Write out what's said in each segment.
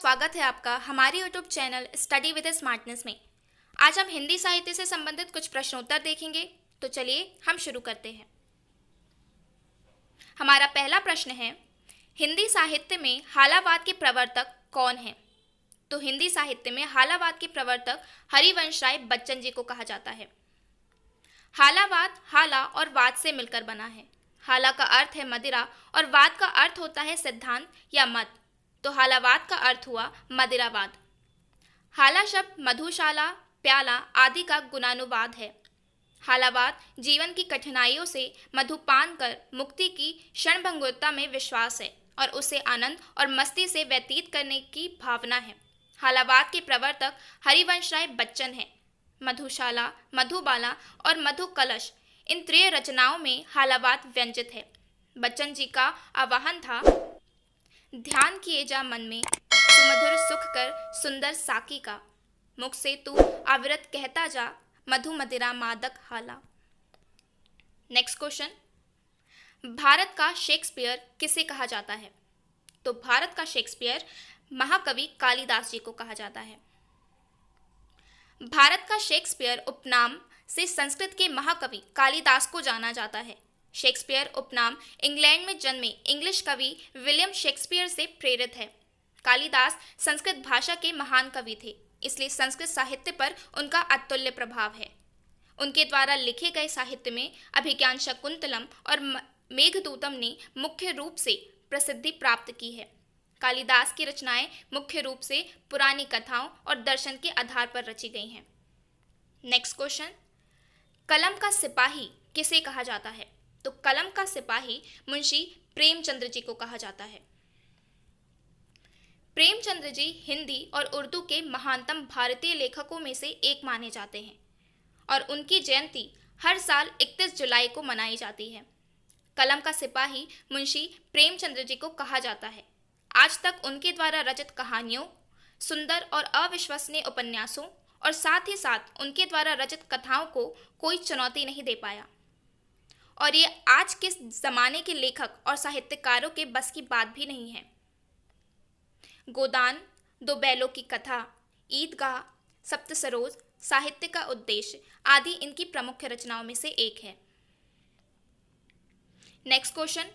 स्वागत है आपका हमारे YouTube channel study with smartness में। आज हम हिंदी साहित्य से संबंधित कुछ प्रश्नोत्तर देखेंगे। तो चलिए हम शुरू करते हैं। हमारा पहला प्रश्न है, हिंदी साहित्य में हालावाद के प्रवर्तक कौन हैं? तो हिंदी साहित्य में हालावाद के प्रवर्तक हरिवंश राय बच्चन जी को कहा जाता है। हालावाद हाला और वाद से मिलकर बना है। हाला का अर्थ है मदिरा और वाद का अर्थ होता है सिद्धांत या मत। तो हालावाद का अर्थ हुआ मदिरावाद। हाला शब्द मधुशाला, प्याला आदि का गुणानुवाद है। हालावाद जीवन की कठिनाइयों से मधुपान कर मुक्ति की क्षणभंगुरता में विश्वास है और उसे आनंद और मस्ती से व्यतीत करने की भावना है। हालावाद के प्रवर्तक हरिवंश राय बच्चन हैं। मधुशाला, मधुबाला और मधुकलश इन त्रय रचनाओं में हालावाद व्यंजित है। बच्चन जी का आह्वान था, ध्यान किए जा मन में सुमधुर सुख कर सुंदर साकी का, मुख से तू अविरत कहता जा मधु मदिरा मादक हाला। नेक्स्ट क्वेश्चन, भारत का शेक्सपियर किसे कहा जाता है? तो भारत का शेक्सपियर महाकवि कालिदास जी को कहा जाता है। भारत का शेक्सपियर उपनाम से संस्कृत के महाकवि कालिदास को जाना जाता है। शेक्सपियर उपनाम इंग्लैंड में जन्मे इंग्लिश कवि विलियम शेक्सपियर से प्रेरित है। कालिदास संस्कृत भाषा के महान कवि थे, इसलिए संस्कृत साहित्य पर उनका अतुल्य प्रभाव है। उनके द्वारा लिखे गए साहित्य में अभिज्ञान शकुंतलम और मेघदूतम ने मुख्य रूप से प्रसिद्धि प्राप्त की है। कालिदास की रचनाएं मुख्य रूप से पुरानी कथाओं और दर्शन के आधार पर रची गई हैं। नेक्स्ट क्वेश्चन, कलम का सिपाही किसे कहा जाता है? तो कलम का सिपाही मुंशी प्रेमचंद्र जी को कहा जाता है। प्रेमचंद्र जी हिंदी और उर्दू के महानतम भारतीय लेखकों में से एक माने जाते हैं और उनकी जयंती हर साल 31 जुलाई को मनाई जाती है। कलम का सिपाही मुंशी प्रेमचंद्र जी को कहा जाता है। आज तक उनके द्वारा रचित कहानियों, सुंदर और अविश्वसनीय उपन्यासों और साथ ही साथ उनके द्वारा रचित कथाओं को कोई चुनौती नहीं दे पाया और ये आज के ज़माने के लेखक और साहित्यकारों के बस की बात भी नहीं है। गोदान, दो बैलों की कथा, ईदगाह, सप्त सरोज, साहित्य का उद्देश्य आदि इनकी प्रमुख रचनाओं में से एक है। नेक्स्ट क्वेश्चन,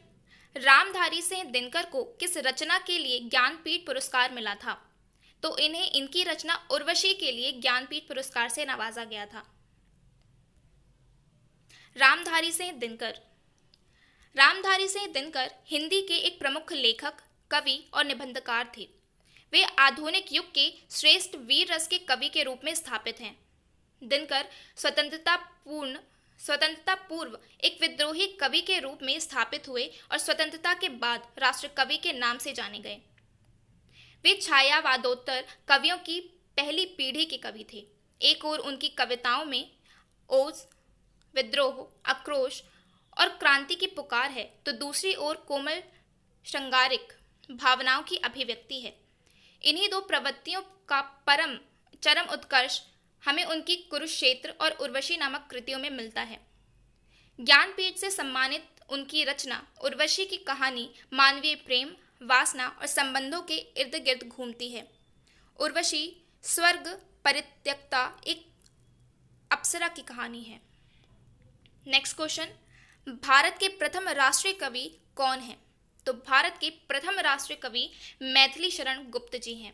रामधारी सिंह दिनकर को किस रचना के लिए ज्ञानपीठ पुरस्कार मिला था? तो इन्हें इनकी रचना उर्वशी के लिए ज्ञानपीठ पुरस्कार से नवाजा गया था। रामधारी सिंह दिनकर। रामधारी सिंह दिनकर हिंदी के एक प्रमुख लेखक, कवि और निबंधकार थे। वे आधुनिक युग के श्रेष्ठ वीर रस के कवि के रूप में स्थापित हैं। दिनकर स्वतंत्रता पूर्व एक विद्रोही कवि के रूप में स्थापित हुए और स्वतंत्रता के बाद राष्ट्र कवि के नाम से जाने गए। वे छायावादोत्तर कवियों की पहली पीढ़ी के कवि थे। एक ओर उनकी कविताओं में ओज, विद्रोह, आक्रोश और क्रांति की पुकार है, तो दूसरी ओर कोमल श्रृंगारिक भावनाओं की अभिव्यक्ति है। इन्हीं दो प्रवृत्तियों का चरम उत्कर्ष हमें उनकी कुरुक्षेत्र और उर्वशी नामक कृतियों में मिलता है। ज्ञानपीठ से सम्मानित उनकी रचना उर्वशी की कहानी मानवीय प्रेम, वासना और संबंधों के इर्द गिर्द घूमती है। उर्वशी स्वर्ग परित्यक्ता एक अप्सरा की कहानी है। नेक्स्ट क्वेश्चन, भारत के प्रथम राष्ट्रीय कवि कौन हैं? तो भारत के प्रथम राष्ट्रीय कवि मैथिली शरण गुप्त जी हैं।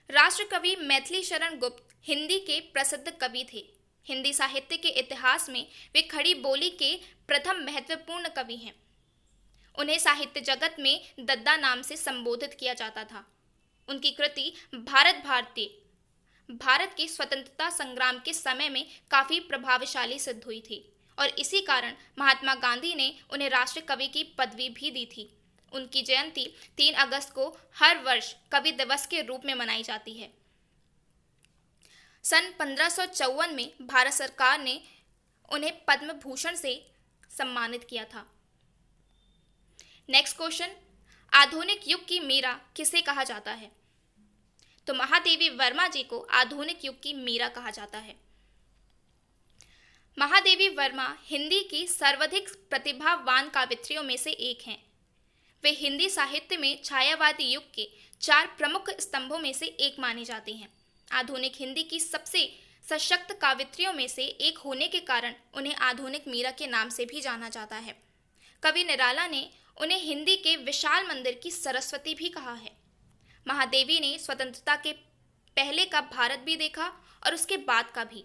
राष्ट्र कवि मैथिली शरण गुप्त हिंदी के प्रसिद्ध कवि थे। हिंदी साहित्य के इतिहास में वे खड़ी बोली के प्रथम महत्वपूर्ण कवि हैं। उन्हें साहित्य जगत में दद्दा नाम से संबोधित किया जाता था। उनकी कृति भारत के स्वतंत्रता संग्राम के समय में काफ़ी प्रभावशाली सिद्ध हुई थी और इसी कारण महात्मा गांधी ने उन्हें राष्ट्रीय कवि की पदवी भी दी थी। उनकी जयंती 3 अगस्त को हर वर्ष कवि दिवस के रूप में मनाई जाती है। सन 1554 में भारत सरकार ने उन्हें पद्म भूषण से सम्मानित किया था। नेक्स्ट क्वेश्चन, आधुनिक युग की मीरा किसे कहा जाता है? तो महादेवी वर्मा जी को आधुनिक युग की मीरा कहा जाता है। महादेवी वर्मा हिंदी की सर्वाधिक प्रतिभावान काव्यत्रियों में से एक हैं। वे हिंदी साहित्य में छायावादी युग के 4 प्रमुख स्तंभों में से एक मानी जाती हैं। आधुनिक हिंदी की सबसे सशक्त कावित्रियों में से एक होने के कारण उन्हें आधुनिक मीरा के नाम से भी जाना जाता है। कवि निराला ने उन्हें हिंदी के विशाल मंदिर की सरस्वती भी कहा है। महादेवी ने स्वतंत्रता के पहले का भारत भी देखा और उसके बाद का भी।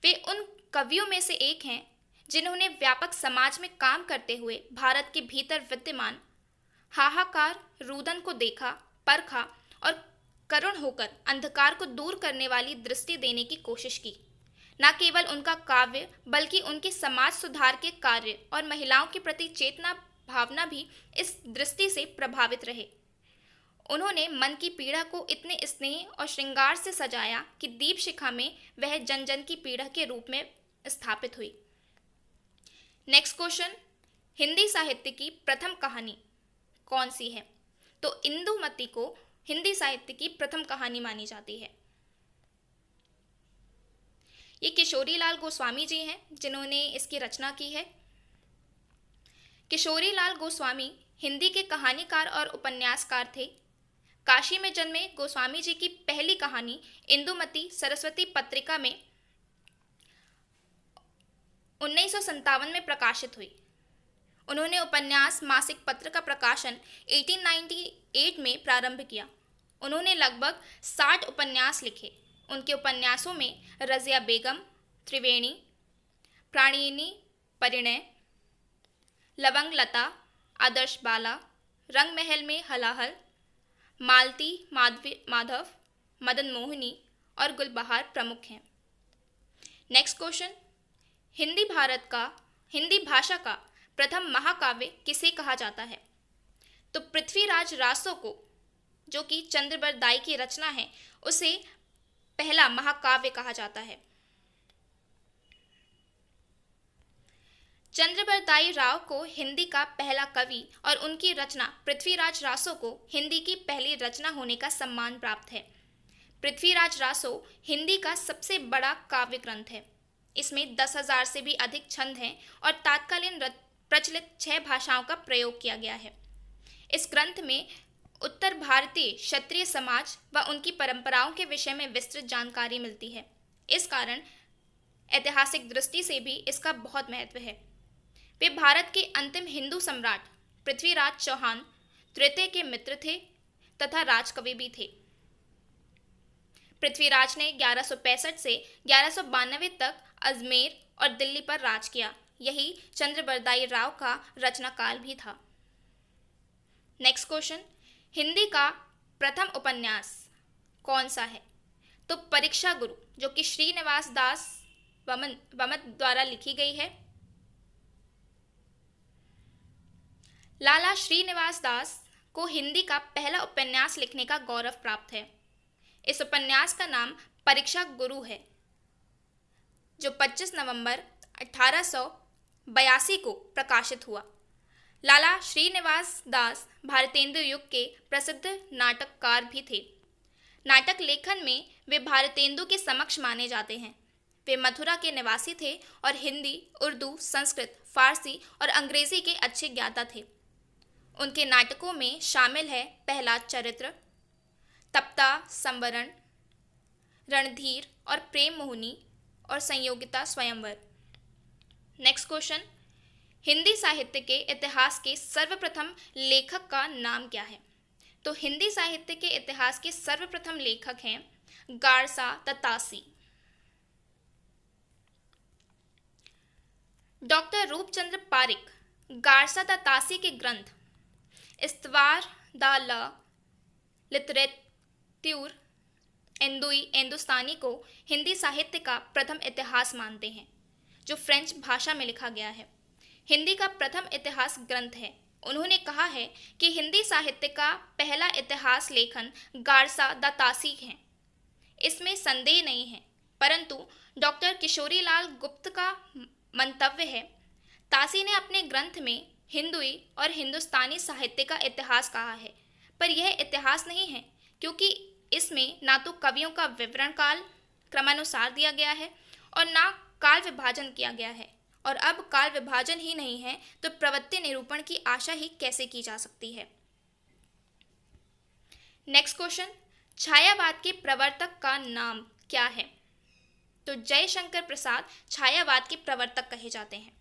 वे उन कवियों में से एक हैं जिन्होंने व्यापक समाज में काम करते हुए भारत के भीतर विद्यमान हाहाकार रुदन को देखा, परखा और करुण होकर अंधकार को दूर करने वाली दृष्टि देने की कोशिश की। न केवल उनका काव्य बल्कि उनके समाज सुधार के कार्य और महिलाओं के प्रति चेतना भावना भी इस दृष्टि से प्रभावित रहे। उन्होंने मन की पीड़ा को इतने स्नेह और श्रृंगार से सजाया कि दीप शिखा में वह जन जन की पीड़ा के रूप में स्थापित हुई। नेक्स्ट क्वेश्चन, हिंदी साहित्य की प्रथम कहानी कौन सी है? तो इंदुमती को हिंदी साहित्य की प्रथम कहानी मानी जाती है। ये किशोरीलाल गोस्वामी जी हैं जिन्होंने इसकी रचना की है। किशोरीलाल गोस्वामी हिंदी के कहानीकार और उपन्यासकार थे। काशी में जन्मे गोस्वामी जी की पहली कहानी इंदुमती सरस्वती पत्रिका में 1957 में प्रकाशित हुई। उन्होंने उपन्यास मासिक पत्र का प्रकाशन 1898 में प्रारंभ किया। उन्होंने लगभग 60 उपन्यास लिखे। उनके उपन्यासों में रज़िया बेगम, त्रिवेणी, प्राणिनी परिणय, लवंग लता, आदर्श बाला, रंग महल में हलाहल, मालती माधव, मदन मोहिनी और गुलबहार प्रमुख हैं। नेक्स्ट क्वेश्चन, हिंदी भाषा का प्रथम महाकाव्य किसे कहा जाता है? तो पृथ्वीराज रासो को, जो कि चंद्रबरदाई की रचना है, उसे पहला महाकाव्य कहा जाता है। चंद्रबरदाई राव को हिंदी का पहला कवि और उनकी रचना पृथ्वीराज रासो को हिंदी की पहली रचना होने का सम्मान प्राप्त है। पृथ्वीराज रासो हिंदी का सबसे बड़ा काव्य ग्रंथ है। इसमें 10,000 से भी अधिक छंद हैं और तात्कालीन प्रचलित 6 भाषाओं का प्रयोग किया गया है। इस ग्रंथ में उत्तर भारतीय क्षत्रिय समाज व उनकी परंपराओं के विषय में विस्तृत जानकारी मिलती है। इस कारण ऐतिहासिक दृष्टि से भी इसका बहुत महत्व है। वे भारत के अंतिम हिंदू सम्राट पृथ्वीराज चौहान तृतीय के मित्र थे तथा राजकवि भी थे। पृथ्वीराज ने 1165 से 1192 तक अजमेर और दिल्ली पर राज किया। यही चंद्रबरदाई राव का रचना काल भी था। नेक्स्ट क्वेश्चन, हिंदी का प्रथम उपन्यास कौन सा है? तो परीक्षा गुरु, जो कि श्रीनिवास दास वमन द्वारा लिखी गई है। लाला श्रीनिवास दास को हिंदी का पहला उपन्यास लिखने का गौरव प्राप्त है। इस उपन्यास का नाम परीक्षा गुरु है, जो 25 नवंबर 1882 को प्रकाशित हुआ। लाला श्रीनिवास दास भारतेंदु युग के प्रसिद्ध नाटककार भी थे। नाटक लेखन में वे भारतेंदु के समक्ष माने जाते हैं। वे मथुरा के निवासी थे और हिंदी, उर्दू, संस्कृत, फारसी और अंग्रेजी के अच्छे ज्ञाता थे। उनके नाटकों में शामिल है पहला चरित्र, तप्ता संवरण, रणधीर और प्रेम मोहिनी और संयोगिता स्वयंवर। नेक्स्ट क्वेश्चन, हिंदी साहित्य के इतिहास के सर्वप्रथम लेखक का नाम क्या है? तो हिंदी साहित्य के इतिहास के सर्वप्रथम लेखक हैं गारसा ततासी। डॉक्टर रूपचंद्र पारिक गारसा ततासी के ग्रंथ इस्तवार द लिटरेत्यूर हिंदुस्तानी को हिंदी साहित्य का प्रथम इतिहास मानते हैं, जो फ्रेंच भाषा में लिखा गया है। हिंदी का प्रथम इतिहास ग्रंथ है। उन्होंने कहा है कि हिंदी साहित्य का पहला इतिहास लेखन गारसा द तासी है। इसमें संदेह नहीं है, परंतु डॉक्टर किशोरीलाल गुप्त का मंतव्य है, तासी ने अपने ग्रंथ में हिंदुई और हिंदुस्तानी साहित्य का इतिहास कहा है, पर यह इतिहास नहीं है, क्योंकि इसमें ना तो कवियों का विवरण काल क्रमानुसार दिया गया है और ना काल विभाजन किया गया है, और अब काल विभाजन ही नहीं है तो प्रवृत्ति निरूपण की आशा ही कैसे की जा सकती है। नेक्स्ट क्वेश्चन, छायावाद के प्रवर्तक का नाम क्या है? तो जयशंकर प्रसाद छायावाद के प्रवर्तक कहे जाते हैं।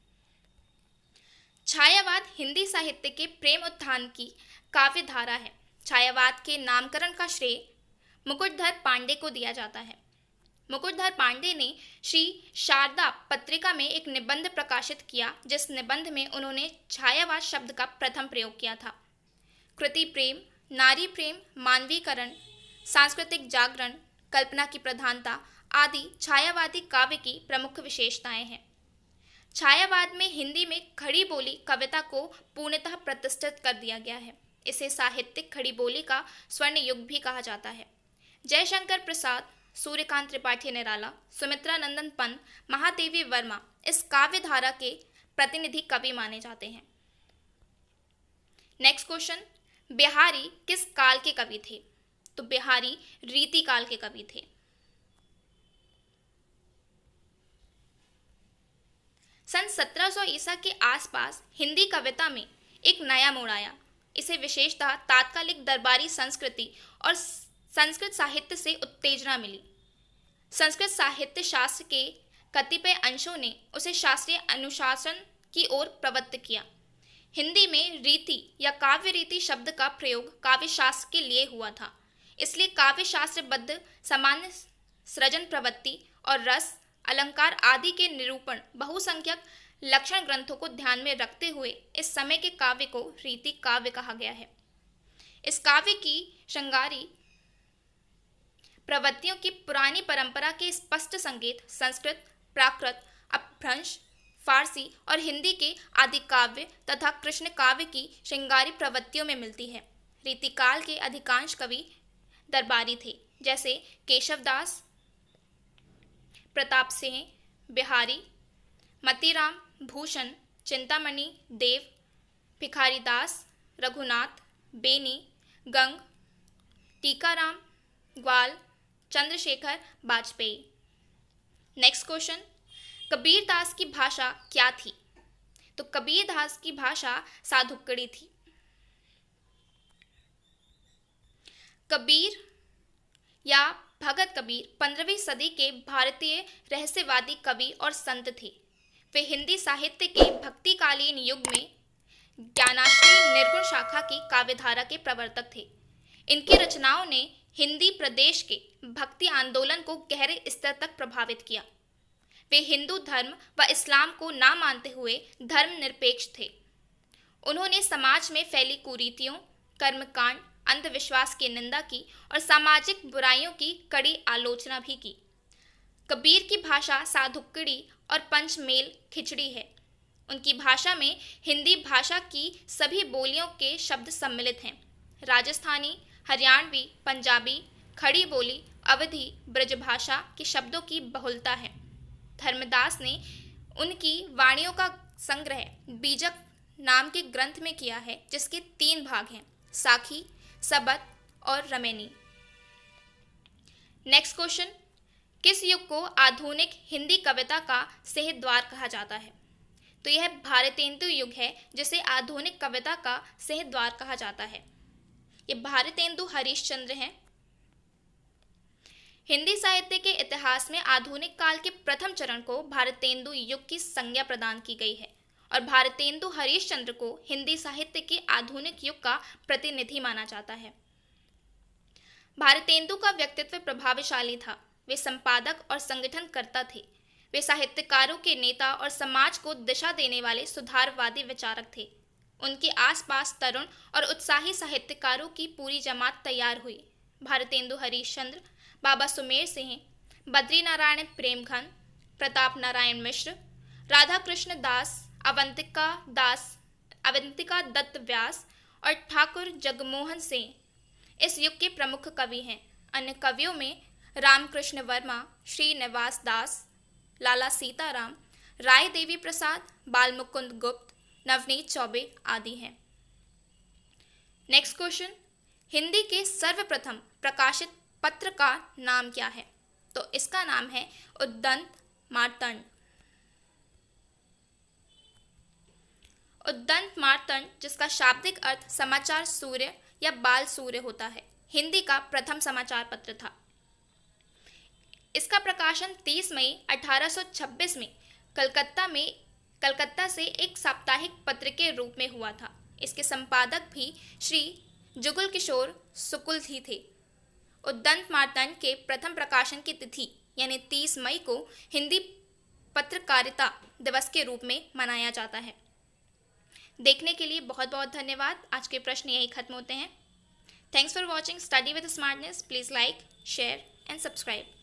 छायावाद हिंदी साहित्य के प्रेम उत्थान की काव्य धारा है। छायावाद के नामकरण का श्रेय मुकुटधर पांडे को दिया जाता है। मुकुटधर पांडे ने श्री शारदा पत्रिका में एक निबंध प्रकाशित किया, जिस निबंध में उन्होंने छायावाद शब्द का प्रथम प्रयोग किया था। कृति प्रेम, नारी प्रेम, मानवीकरण, सांस्कृतिक जागरण, कल्पना की प्रधानता आदि छायावादी काव्य की प्रमुख विशेषताएं हैं। छायावाद में हिंदी में खड़ी बोली कविता को पूर्णतः प्रतिष्ठित कर दिया गया है। इसे साहित्यिक खड़ी बोली का स्वर्ण युग भी कहा जाता है। जयशंकर प्रसाद, सूर्यकांत त्रिपाठी निराला, सुमित्रा नंदन पंत, महादेवी वर्मा इस काव्य धारा के प्रतिनिधि कवि माने जाते हैं। नेक्स्ट क्वेश्चन, बिहारी किस काल के कवि थे? तो बिहारी रीति काल के कवि थे। सन 1700 ईसा के आसपास हिंदी कविता में एक नया मोड़ आया। इसे विशेषतः तात्कालिक दरबारी संस्कृति और संस्कृत साहित्य से उत्तेजना मिली। संस्कृत साहित्य शास्त्र के कतिपय अंशों ने उसे शास्त्रीय अनुशासन की ओर प्रवृत्त किया। हिंदी में रीति या काव्य रीति शब्द का प्रयोग काव्य शास्त्र के लिए हुआ था, इसलिए काव्य शास्त्रबद्ध सामान्य सृजन प्रवृत्ति और रस, अलंकार आदि के निरूपण बहुसंख्यक लक्षण ग्रंथों को ध्यान में रखते हुए इस समय के काव्य को रीति काव्य कहा गया है। इस काव्य की श्रृंगारी प्रवृत्तियों की पुरानी परंपरा के स्पष्ट संकेत संस्कृत, प्राकृत, अपभ्रंश, फारसी और हिंदी के आदि काव्य तथा कृष्ण काव्य की श्रृंगारी प्रवृत्तियों में मिलती है। रीतिकाल के अधिकांश कवि दरबारी थे, जैसे केशवदास, प्रताप सिंह, बिहारी, मतीराम, भूषण, चिंतामणि, देव, भिखारीदास, रघुनाथ, बेनी, गंग, टीकाराम, ग्वाल, चंद्रशेखर, वाजपेयी। नेक्स्ट क्वेश्चन, कबीरदास की भाषा क्या थी? तो कबीरदास की भाषा साधुक्कड़ी थी। कबीर या भगत कबीर 15वीं सदी के भारतीय रहस्यवादी कवि और संत थे। वे हिंदी साहित्य के भक्तिकालीन युग में ज्ञानाश्रय निर्गुण शाखा की काव्यधारा के प्रवर्तक थे। इनकी रचनाओं ने हिंदी प्रदेश के भक्ति आंदोलन को गहरे स्तर तक प्रभावित किया। वे हिंदू धर्म व इस्लाम को ना मानते हुए धर्मनिरपेक्ष थे। उन्होंने समाज में फैली कुरीतियों, कर्मकांड, अंधविश्वास की निंदा की और सामाजिक बुराइयों की कड़ी आलोचना भी की। कबीर की भाषा साधुक्कड़ी और पंचमेल खिचड़ी है। उनकी भाषा में हिंदी भाषा की सभी बोलियों के शब्द सम्मिलित हैं। राजस्थानी, हरियाणवी, पंजाबी, खड़ी बोली, अवधी, ब्रजभाषा के शब्दों की बहुलता है। धर्मदास ने उनकी वाणियों का संग्रह बीजक नाम के ग्रंथ में किया है, जिसके 3 भाग हैं, साखी, सबत और रमेनी। नेक्स्ट क्वेश्चन, किस युग को आधुनिक हिंदी कविता का सिंहद्वार कहा जाता है? तो यह भारतेंदु युग है, जिसे आधुनिक कविता का सिंहद्वार कहा जाता है। ये भारतेंदु हरिश्चंद्र हैं। हिंदी साहित्य के इतिहास में आधुनिक काल के प्रथम चरण को भारतेंदु युग की संज्ञा प्रदान की गई है और भारतेंदु हरिश्चंद्र को हिंदी साहित्य के आधुनिक युग का प्रतिनिधि माना जाता है। भारतेंदु का व्यक्तित्व प्रभावशाली था। वे संपादक और संगठनकर्ता थे। वे साहित्यकारों के नेता और समाज को दिशा देने वाले सुधारवादी विचारक थे। उनके आसपास तरुण और उत्साही साहित्यकारों की पूरी जमात तैयार हुई। भारतेंदु हरिश्चंद्र, बाबा सुमेर सिंह, बद्री नारायण प्रेमघन, प्रताप नारायण मिश्र, राधा कृष्ण दास, अवंतिका दत्त व्यास और ठाकुर जगमोहन सिंह इस युग के प्रमुख कवि हैं। अन्य कवियों में रामकृष्ण वर्मा, श्रीनिवास दास, लाला सीताराम, राय देवी प्रसाद, बालमुकुंद गुप्त, नवनीत चौबे आदि हैं। नेक्स्ट क्वेश्चन, हिंदी के सर्वप्रथम प्रकाशित पत्र का नाम क्या है? तो इसका नाम है उद्दंत मार्तंड। उद्दंत मार्तंड, जिसका शाब्दिक अर्थ समाचार सूर्य या बाल सूर्य होता है, हिंदी का प्रथम समाचार पत्र था। इसका प्रकाशन 30 मई 1826 में कलकत्ता से एक साप्ताहिक पत्र के रूप में हुआ था। इसके संपादक भी श्री जुगल किशोर शुक्ल ही थे। उद्दंत मार्तंड के प्रथम प्रकाशन की तिथि यानी 30 मई को हिंदी पत्रकारिता दिवस के रूप में मनाया जाता है। देखने के लिए बहुत बहुत धन्यवाद। आज के प्रश्न यही खत्म होते हैं। Thanks for watching study with smartness. Please like, share and subscribe.